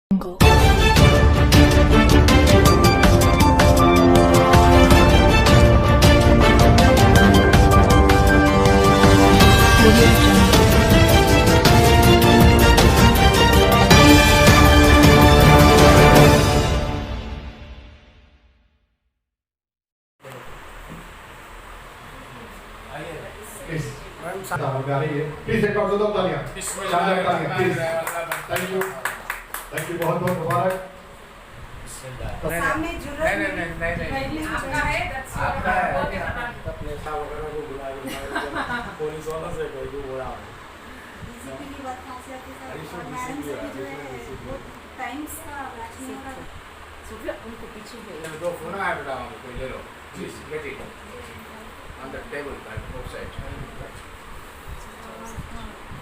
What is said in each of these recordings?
Please एक और दो तालियां, शानदार तालियां प्लीज। थैंक यू बहुत बहुत मुबारक। सामने नहीं आपका है, आपका है पैसा वगैरह को बुला पुलिस वाला से कोई को बोला डीसीपी की बात कहां से आती है? मैडम से भी जो है वो टाइम्स का बैचने का सुबह उनको पीछे है दो फोन आया बेटा कोई ले लो please get it on the table by both side.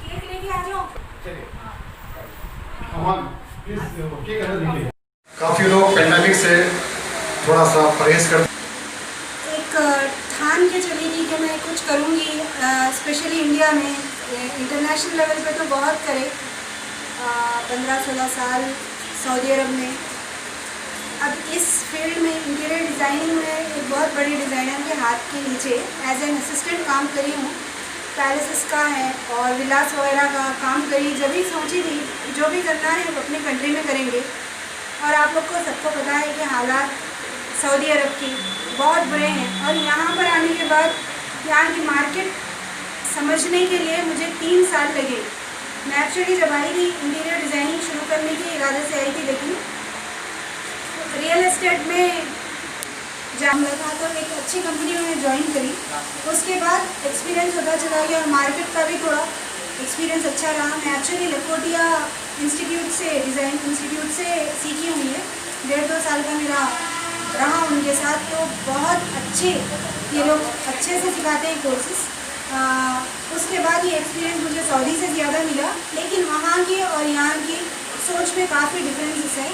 Cake लेके आ जाओ। चलिए अमन प्लीज केक अंदर लीजिए। काफी लोग पेंडेमिक से थोड़ा सा परहेज करते। एक ठान के चली थी कि मैं कुछ करूँगी, स्पेशली इंडिया में, इंटरनेशनल लेवल पे तो बहुत करे। 15-16 साल सऊदी अरब में, अब इस फील्ड में इंटीरियर डिज़ाइनिंग में एक बहुत बड़ी डिज़ाइनर के हाथ के नीचे एज एन असिस्टेंट काम करी हूँ। पैलेसेस का है और विलास वगैरह का काम करी। जब भी सोची थी जो भी करना है वो अपने कंट्री में करेंगे, और आप लोग को सबको पता है कि हालात सऊदी अरब की बहुत बुरे हैं। और यहाँ पर आने के बाद यहाँ की मार्केट समझने के लिए मुझे 3 साल लगे। मैं एक्चुअली जब आई थी इंटीरियर डिज़ाइनिंग शुरू करने की इरादे से आई थी, लेकिन रियल एस्टेट में जाम लगा तो एक अच्छी कंपनी में ज्वाइन करी। उसके बाद एक्सपीरियंस होता चला गया और मार्केट का भी थोड़ा एक्सपीरियंस अच्छा रहा। मैं एक्चुअली लखोटिया इंस्टीट्यूट से, डिज़ाइन इंस्टीट्यूट से सीखी हुई है। 1.5-2 साल का मेरा रहा उनके साथ, तो बहुत अच्छे ये लोग अच्छे से सिखाते हैं कोर्सेस। उसके बाद ये एक्सपीरियंस मुझे सऊदी से ज़्यादा मिला, लेकिन वहाँ की और यहाँ की सोच में काफ़ी डिफरेंसेस है।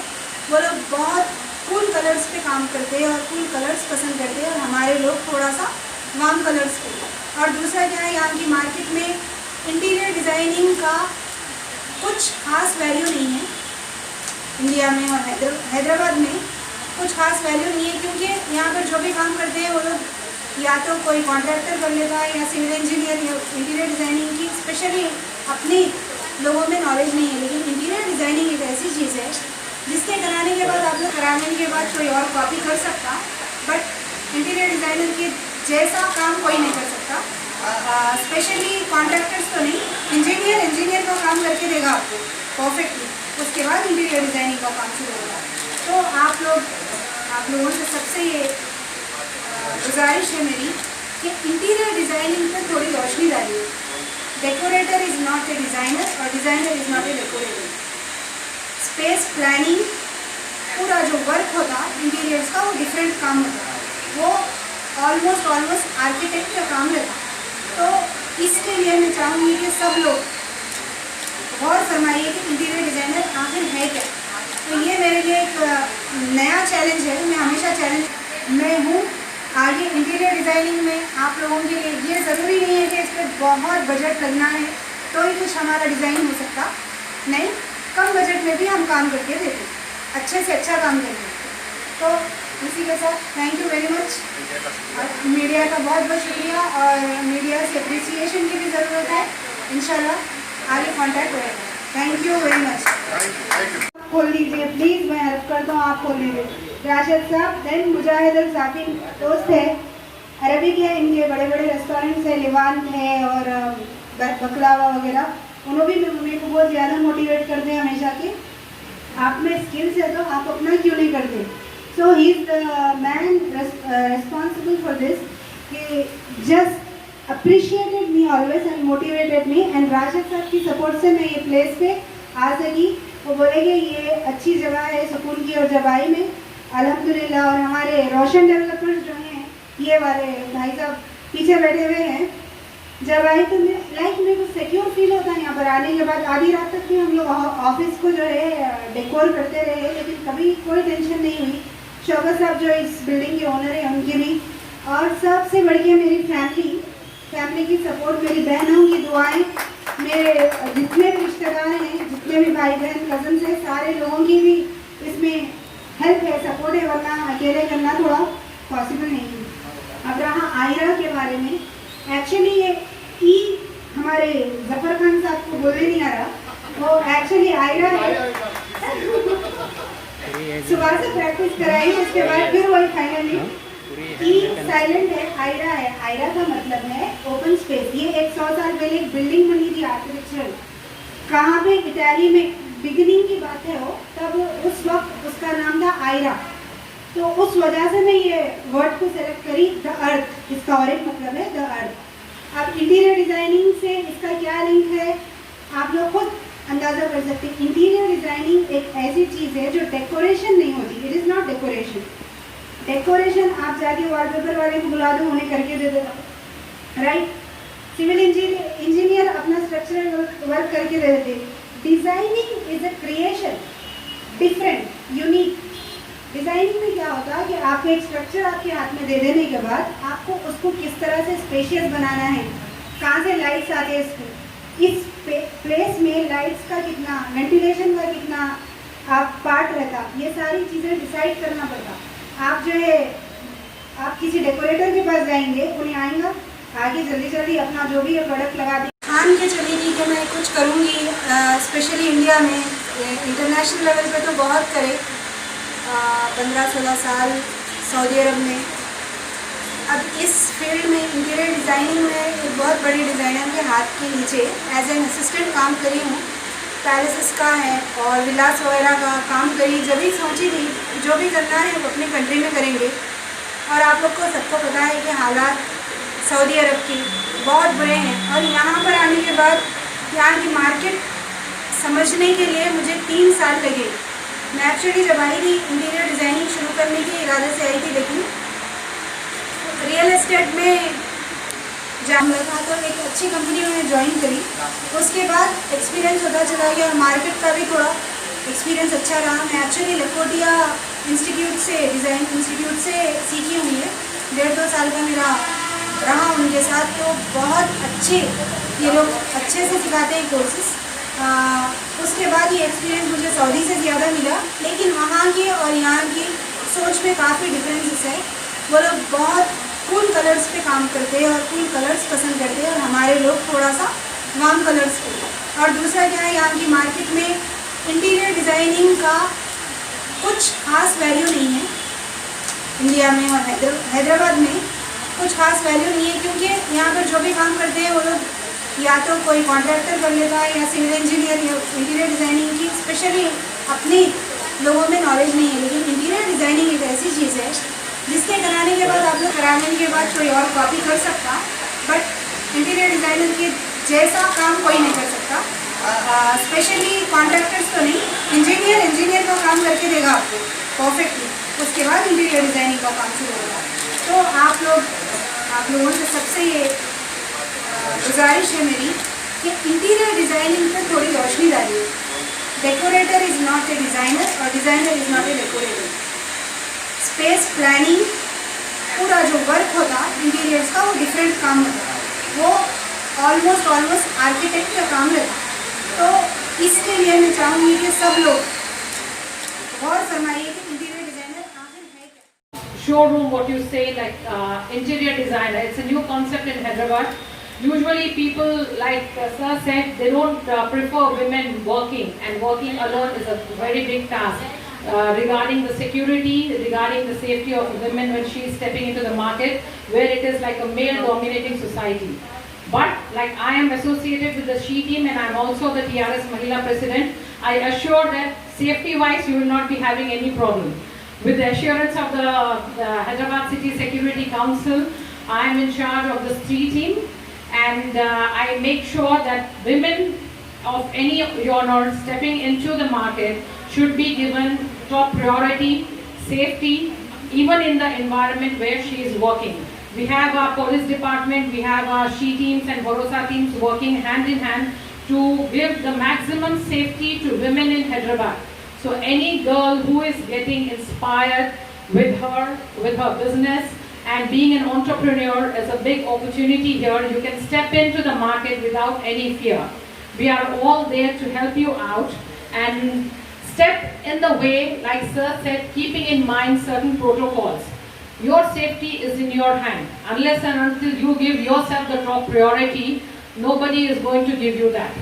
वो लोग बहुत कूल कलर्स पे काम करते हैं और कूल कलर्स पसंद करते हैं, और हमारे लोग थोड़ा सा वार्म कलर्स पे। और दूसरा क्या है, यहाँ की मार्केट में इंटीरियर डिज़ाइनिंग का कुछ खास वैल्यू नहीं है। इंडिया में और हैदराबाद में कुछ खास वैल्यू नहीं है, क्योंकि यहाँ पर जो भी काम करते हैं वो लोग या तो कोई कॉन्ट्रैक्टर कर लेता है या सिविल इंजीनियर, या इंटीरियर डिज़ाइनिंग की स्पेशली अपने लोगों में नॉलेज नहीं है। लेकिन इंटीरियर डिज़ाइनिंग एक ऐसी चीज़ है जिसके कराने के बाद, आप लोग कराने के बाद कोई और कॉपी कर सकता, बट इंटीरियर डिज़ाइनर के जैसा काम कोई नहीं कर सकता। स्पेशली कॉन्ट्रैक्टर्स तो नहीं, इंजीनियर का काम करके देगा आपको परफेक्टली, उसके बाद इंटीरियर डिज़ाइनिंग का काम शुरू होगा। तो आप लोगों से सबसे ये गुजारिश है मेरी कि इंटीरियर डिज़ाइनिंग पर थोड़ी रोशनी डालिए। Decorator is not a designer और designer is not a decorator. Space planning, पूरा जो वर्क होता इंटीरियर्स का, वो डिफरेंट काम होता, वो ऑलमोस्ट आर्किटेक्ट का काम रहता। तो इसके लिए मैं चाहूँगी कि सब लोग गौर फरमाइए कि इंटीरियर डिज़ाइनर आखिर है क्या। तो ये मेरे लिए एक नया चैलेंज है। मैं हमेशा चैलेंज में हूँ आगे इंटीरियर डिज़ाइनिंग में। आप लोगों के लिए ये ज़रूरी नहीं है कि इस पर बहुत बजट लगना है तो ही कुछ हमारा डिज़ाइन हो सकता, नहीं, कम बजट में भी हम काम करके देते, अच्छे से अच्छा काम करके। तो इसी के साथ थैंक यू वेरी मच। और मीडिया का बहुत बहुत शुक्रिया, और मीडिया से अप्रिसिएशन की भी ज़रूरत है। इंशाल्लाह आगे कॉन्टैक्ट होगा। Thank you very much. खोल लीजिए प्लीज़, मैं हेल्प करता हूँ, आप खोल लीजिए। राशिद साहब, देन मुजाहिद अल साकिन दोस्त है, अरबिक है, इनके बड़े बड़े रेस्टोरेंट्स है, लिवान है और बकलावा वगैरह। उन्होंने भी मेरे को बहुत ज़्यादा मोटिवेट करते हैं हमेशा कि आप में स्किल्स है तो आप अपना क्यों नहीं करते। So he is the man responsible for this, कि just appreciated me always and motivated me, and Rashid साहब की सपोर्ट से मैं ये प्लेस पे आ सकी। वो बोलेंगे ये अच्छी जगह है सुकून की, और जब आई में अल्हम्दुलिल्लाह। और हमारे रोशन डेवलपर्स जो हैं, ये वाले भाई साहब पीछे बैठे हुए हैं, जब आई तो मेरे को सिक्योर फील होता है यहाँ पर आने के बाद। आधी रात तक भी हम लोग ऑफिस को जो है डेकोर करते रहे, लेकिन कभी कोई टेंशन नहीं हुई। शौकत साहब जो इस बिल्डिंग के ओनर हैं उनकी भी, और सबसे बढ़ के मेरी फैमिली की सपोर्ट, मेरी बहनों की दुआएं, मेरे जितने भी रिश्तेदार हैं, जितने भी भाई बहन कजन हैं, सारे लोगों की भी इसमें हेल्प है, सपोर्ट है, वरना अकेले करना थोड़ा पॉसिबल नहीं है। अब रहा आयरा के बारे में, एक्चुअली ये ई हमारे जफर खान साहब को बोलने नहीं आ रहा, वो एक्चुअली आयरा है। सुबह से प्रैक्टिस कराई, उसके बाद फिर वही फाइनली ई साइलेंट है, आयरा है। आयरा का मतलब है ओपन स्पेस। ये 100 साल पहले एक बिल्डिंग बनी थी आर्किटेक्चरल, कहाँ पे, इटाली में, बिगिनिंग की बात है वो, तब उस वक्त उसका नाम था आयरा। तो उस वजह से मैं ये वर्ड को सेलेक्ट करी, द अर्थ। इसका और एक मतलब है द अर्थ। अब इंटीरियर डिजाइनिंग से इसका क्या लिंक है आप लोग खुद अंदाजा कर सकते हैं। इंटीरियर डिजाइनिंग एक ऐसी चीज़ है जो डेकोरेशन नहीं होती, it is not decoration. Decoration आप जाके वॉलपेपर वाले को बुला दो, उन्हें करके दे देगा, राइट। सिविल इंजीनियर अपना स्ट्रक्चरल वर्क करके दे देते। Designing is a creation, different, unique. Designing में क्या होता है कि आपको एक स्ट्रक्चर आपके हाथ में दे देने के बाद आपको उसको किस तरह से स्पेशियस बनाना है, कहाँ से लाइट्स आते हैं इसको, इस प्लेस में लाइट्स का कितना, वेंटिलेशन का कितना आप पार्ट रहता, ये सारी चीज़ें डिसाइड करना पड़ता। आप जो है आप किसी डेकोरेटर के पास जाएंगे, उन्हें आएगा आगे जल्दी जल्दी अपना जो भी है प्रोडक्ट लगा दे, ठान के चली थी कि मैं कुछ करूँगी, स्पेशली इंडिया में। इंटरनेशनल लेवल पे तो बहुत करे, 15-16 साल सऊदी अरब में। अब इस फील्ड में इंटीरियर डिज़ाइनिंग में एक बहुत बड़ी डिज़ाइनर के हाथ के नीचे एज एन असिस्टेंट काम करी हूँ। पैलेसेस का है और विलास वगैरह का काम करी। जब भी सोची थी जो भी करना है वो अपनी कंट्री में करेंगे। और आप लोग को सबको पता है कि हालात सऊदी अरब की बहुत बुरे हैं, और यहाँ पर आने के बाद यहाँ की मार्केट समझने के लिए मुझे 3 साल लगे। मैं एक्चुअली जब आई थी इंटीरियर डिज़ाइनिंग शुरू करने के इरादे से आई थी, लेकिन रियल एस्टेट में जाम लगा तो एक अच्छी कंपनी में ज्वाइन करी। उसके बाद एक्सपीरियंस होता चला गया और मार्केट का भी थोड़ा एक्सपीरियंस अच्छा रहा। मैं एक्चुअली लखोटिया इंस्टीट्यूट से, डिज़ाइन इंस्टीट्यूट से सीखी हुई है। 1.5-2 साल का मेरा रहा उनके साथ, तो बहुत अच्छे ये लोग अच्छे से सिखाते हैं कोर्सेस। उसके बाद ये एक्सपीरियंस मुझे सऊदी से ज़्यादा मिला, लेकिन वहाँ की और यहाँ की सोच में काफ़ी डिफरेंसेस है। वो लोग बहुत कूल कलर्स पे काम करते हैं और कूल कलर्स पसंद करते हैं, और हमारे लोग थोड़ा सा वार्म कलर्स पे। और दूसरा क्या है, यहाँ की मार्केट में इंटीरियर डिज़ाइनिंग का कुछ खास वैल्यू नहीं है। इंडिया में और हैदराबाद में कुछ खास वैल्यू नहीं है, क्योंकि यहाँ पर जो भी काम करते हैं वो लोग या तो कोई कॉन्ट्रैक्टर कर लेता है या सिविल इंजीनियर या इंटीरियर डिज़ाइनिंग की स्पेशली अपने लोगों में नॉलेज नहीं है। लेकिन इंटीरियर डिज़ाइनिंग एक ऐसी चीज़ है जिसके कराने के बाद आप लोग कराने के बाद कोई और कॉपी कर सकता, बट इंटीरियर डिज़ाइनर के जैसा काम कोई नहीं कर सकता। स्पेशली कॉन्ट्रैक्टर्स तो नहीं, इंजीनियर का काम करके देगा आपको परफेक्टली, उसके बाद इंटीरियर डिज़ाइनिंग का काम शुरू होगा। तो आप लोगों से सबसे ये गुजारिश है मेरी कि इंटीरियर डिज़ाइनिंग पर थोड़ी रोशनी डालिए। Decorator is not a designer और designer is not a decorator. Space planning पूरा जो वर्क होता इंटीरियर्स का, वो डिफरेंट काम होता, वो ऑलमोस्ट आर्किटेक्ट का काम रहता। तो इसके लिए मैं चाहूँगी कि सब लोग गौर फरमाइए कि इंटीरियर डिज़ाइनर आखिर है क्या। Showroom, what you say, like interior designer, it's a new concept in Hyderabad. Usually people, like sir said, they don't prefer women working, and working alone is a very big task. Regarding the security, regarding the safety of women when she is stepping into the market, where it is like a male-dominating society. But like I am associated with the SHE team and I am also the TRS Mahila President, I assure that safety-wise you will not be having any problem. With the assurance of the Hyderabad City Security Council, I am in charge of the SHE team, and I make sure that women of any honor stepping into the market should be given top priority, safety, even in the environment where she is working. We have our police department, we have our SHE teams and Borosa teams working hand in hand to give the maximum safety to women in Hyderabad. So any girl who is getting inspired with her business and being an entrepreneur is a big opportunity here. You can step into the market without any fear. We are all there to help you out and step in the way, like Sir said, keeping in mind certain protocols. Your safety is in your hand. Unless and until you give yourself the top priority, nobody is going to give you that.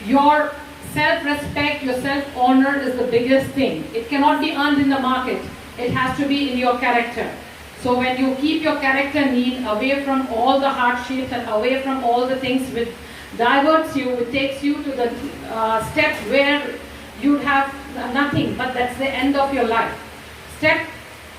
Your self-respect, your self-honor is the biggest thing. It cannot be earned in the market. It has to be in your character. So when you keep your character neat, away from all the hardships and away from all the things which diverts you, it takes you to the step where you have nothing, but that's the end of your life. Step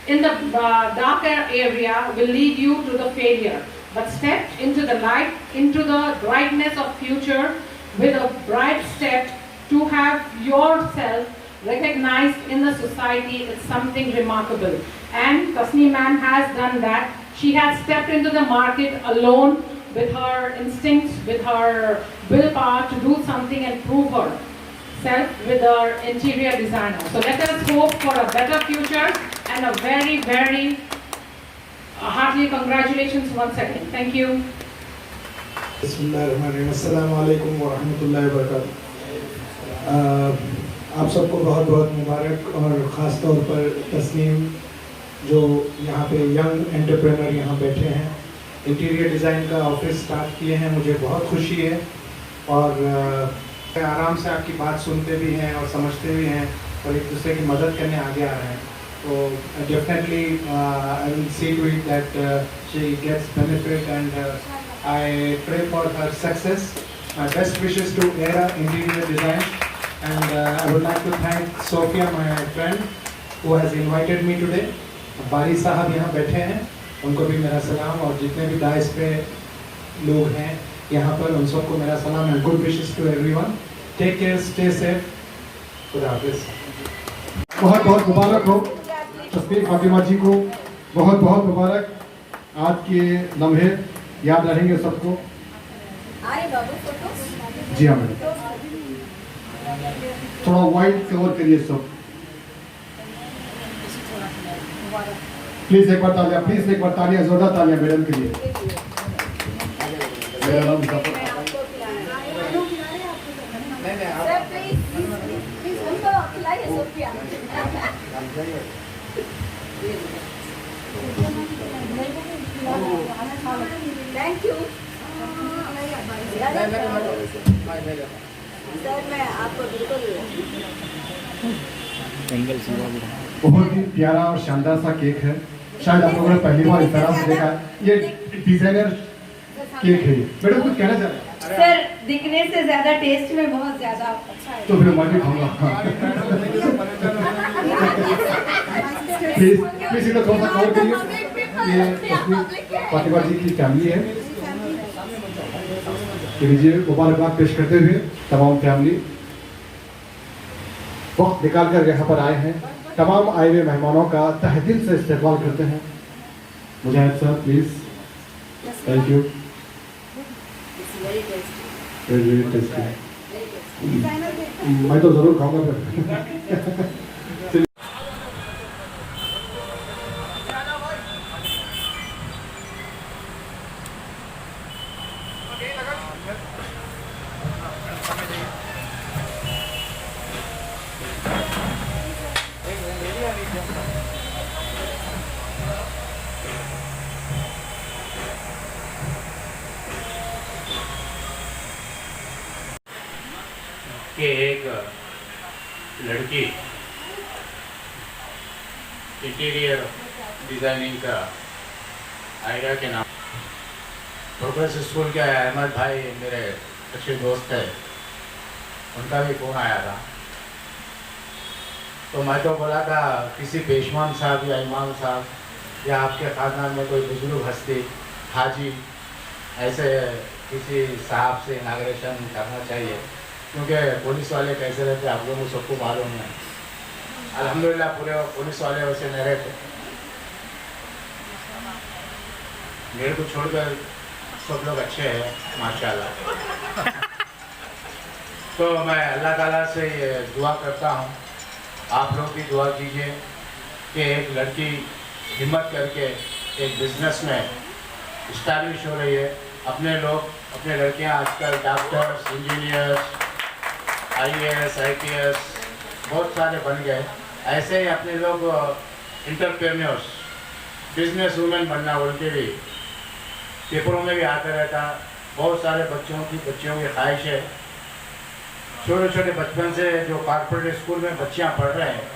in the darker area will lead you to the failure. But step into the light, into the brightness of future with a bright step to have yourself recognized in the society is something remarkable. And Tasneem ma'am has done that. She has stepped into the market alone with her instincts, with her willpower to do something and prove herself with her interior designer. So let us hope for a better future and a very, very hearty congratulations once again. Thank you. बिस्मिल्लाहिर्रहमानिर्रहीम, अस्सलामु अलैकुम व रहमतुल्लाहि व बरकातुहू। आप सबको बहुत बहुत मुबारक, और ख़ास तौर पर तस्नीम जो यहाँ पे यंग एंटरप्रेनर यहाँ बैठे हैं, इंटीरियर डिज़ाइन का ऑफिस स्टार्ट किए हैं, मुझे बहुत खुशी है। और आराम से आपकी बात सुनते भी हैं और समझते भी हैं और एक दूसरे की मदद करने आगे आ रहे हैं। तो definitely I will see to it that she gets benefit and I pray for her success. My best wishes to Era Interior Design, and I would like to thank Sophia, my friend, who has invited me today. बारी साहब यहाँ बैठे हैं, उनको भी मेरा सलाम, और जितने भी दाइस पे लोग हैं यहाँ पर उन सबको मेरा सलाम and good wishes to everyone. Take care, stay safe. खुदा हाफिज़। बहुत बहुत मुबारक हो तस्नीम फातिमा जी को, बहुत बहुत मुबारक। आज के लम्हे याद रहेंगे सबको। जी हाँ मैडम, थोड़ा वाइट कवर करिए सब। प्लीज एक बार तालियां, प्लीज एक बार तालियां, जोरदार तालियां मैडम के लिए। थैंक यू सर, मैं आपको बिल्कुल बहुत ही प्यारा और शानदार सा केक है। शायद आप लोगों ने पहली बार इस तरह से देखा है। ये डिजाइनर केक है। मैडम कुछ कहना चाह रहे हैं? सर, दिखने से ज्यादा टेस्ट में बहुत ज्यादा अच्छा है। तो फिर मैं भी खाऊंगा। प्लीज प्लीज इधर थोड़ा सा कवर करिए। ये फातिमा जी की फैमिली है। लीजिए मुबारकबाद पेश करते हुए तमाम फैमिली वक्त निकाल कर यहाँ पर आए हैं। तमाम आए हुए मेहमानों का तहे दिल से इस्तेमाल करते हैं। Mujahid sir please. Thank you. Very tasty. मैं तो जरूर खाऊंगा फिर। कि एक लड़की इंटीरियर डिज़ाइनिंग का आइडिया के नाम प्रोग्रेस स्कूल के अहमद भाई मेरे अच्छे दोस्त है, उनका भी फ़ोन आया था। तो मैं तो बोला था किसी पेशमान साहब या इमाम साहब या आपके ख़ानदान में कोई बुजुर्ग हस्ती हाजी ऐसे किसी साहब से इनाग्रेशन करना चाहिए, क्योंकि पुलिस वाले कैसे रहते आप लोगों को सबको मालूम है। अल्हम्दुलिल्लाह पूरे पुलिस वाले वैसे नहीं रहते, मेरे को छोड़कर सब लोग अच्छे हैं माशाल्लाह। तो मैं अल्लाह ताला से ये दुआ करता हूँ, आप लोग भी दुआ कीजिए कि एक लड़की हिम्मत करके एक बिज़नेस में इस्टेब्लिश हो रही है, अपने लोग अपने लड़कियां आजकल डॉक्टर्स, इंजीनियर्स, IAS, IPS बहुत सारे बन गए। ऐसे ही अपने लोग इंटरप्रेन्योर्स, बिजनेस वुमेन बनना उनके भी पेपरों में भी आता रहता। बहुत सारे बच्चों की ख्वाहिश है। छोटे छोटे बचपन से जो कॉर्पोरेट स्कूल में बच्चियां पढ़ रहे हैं,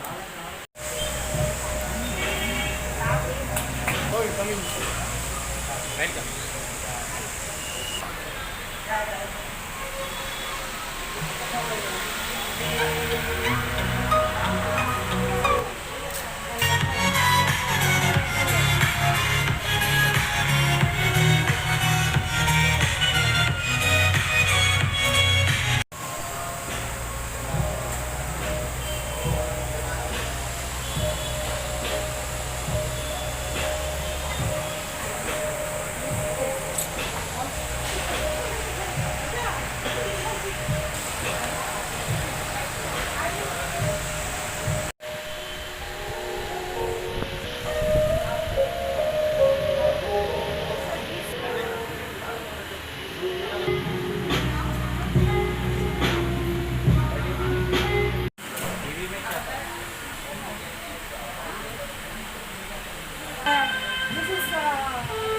This is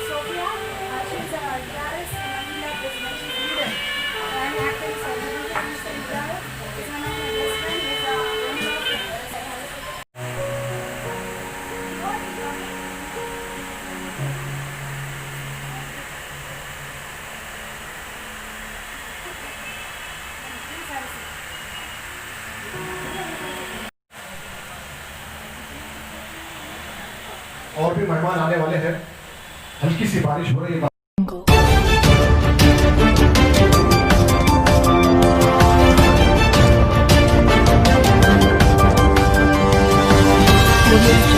Sophia. She's a guitarist and Manila business. She's leader. I'm acting as a leader. This is my best friend. He's a और भी मेहमान आने वाले हैं। हल्की सी बारिश हो रही है। Audio